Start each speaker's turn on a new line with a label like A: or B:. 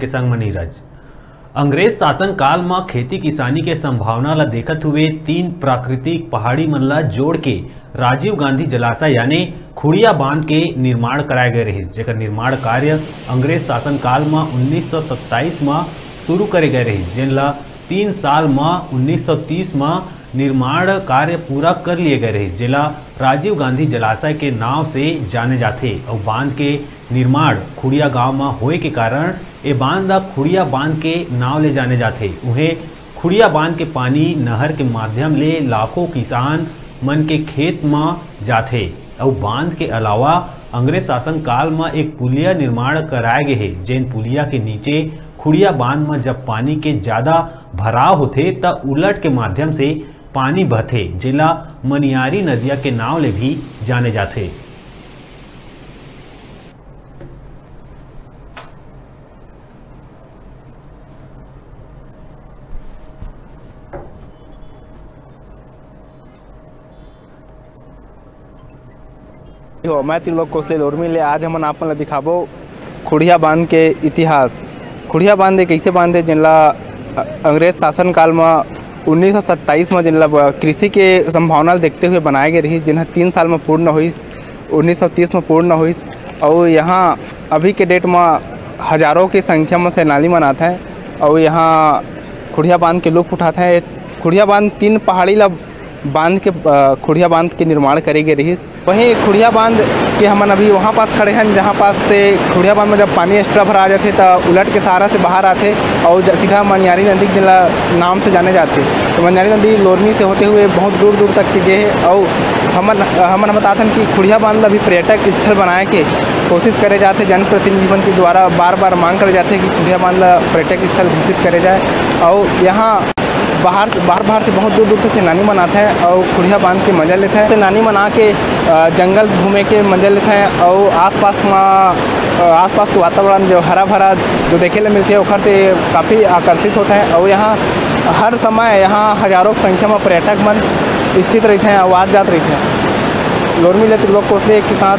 A: के संग म नीरज। अंग्रेज शासन काल में खेती किसानी के संभावना ला देखत हुए 3 प्राकृतिक पहाड़ी मन ला जोड़ के राजीव गांधी जलाशय यानी खुड़िया बांध के निर्माण कराए गए रहे, जेकर निर्माण कार्य अंग्रेज शासन काल में 1927 में शुरू करे गए रहे, जेन ला 3 साल में 1930 में निर्माण कार्य पूरा कर लिए गए रहे, जेला राजीव गांधी जलाशय के नाव से जाने जाते। और बांध के निर्माण खुड़िया गांव में होए के कारण ये बांध ला खुड़िया बांध के नाव ले जाने जाते। उन्हें खुड़िया बांध के पानी नहर के माध्यम ले लाखों किसान मन के खेत में जाते। और बांध के अलावा अंग्रेज शासन काल में एक पुलिया निर्माण कराए गए है, जेन पुलिया के नीचे खुड़िया बांध में जब पानी के ज्यादा भराव होते तब उलट के माध्यम से पानी बहते, जिला मनियारी नदिया के नाव ले भी जाने जाते।
B: मैं त्रिलोक कोसले लोरमी ले आज हमन आपन ला दिखाबो खुड़िया बांध के इतिहास। खुड़िया बांध एक ऐसे बांध है जिनला अंग्रेज शासन काल में 1927 में जिनला कृषि के संभावना देखते हुए बनाए गए रही, जिन्हें 3 साल में पूर्ण हुई, 1930 में पूर्ण हुई। और यहाँ अभी के डेट में हजारों की संख्या में सैलानी मनाते हैं और यहाँ खुड़िया बांध के लुत्फ उठाते हैं। खुड़िया बांध 3 पहाड़ी ला बांध के खुड़िया बांध के निर्माण करे गए रही। वहीं खुड़िया बांध के हमन अभी वहाँ पास खड़े हैं जहाँ पास से खुड़िया बांध में जब पानी एक्स्ट्रा भरा जाते तो उलट के सहारा से बाहर आते और सीधा मनियारी नदी जिला नाम से जाने जाते। तो मनियारी नदी लोरमी से होते हुए बहुत दूर दूर तक के गए हैं। और हमन बताते हैं कि खुड़िया बांध अभी पर्यटक स्थल बनाए के कोशिश करे जाते। जनप्रतिनिधियों के द्वारा बार बार मांग करे जाते कि खुड़िया बांध पर्यटक स्थल घोषित करे जाए। और यहाँ बाहर से बहुत दूर दूर से सैलानी मन आते हैं और खुड़िया बांध के मजा लेते हैं। सैलानी मन आके जंगल घूमे के मजा लेते हैं और आसपास के वातावरण जो हरा भरा जो देखे ले मिलते हैं ओखर से काफ़ी आकर्षित होते हैं। और यहाँ हर समय यहाँ हजारों की संख्या में पर्यटक मन स्थित रहते हैं, आवाज जात रहते हैं। लोरमी ले त्रिलोक कोसले के साथ।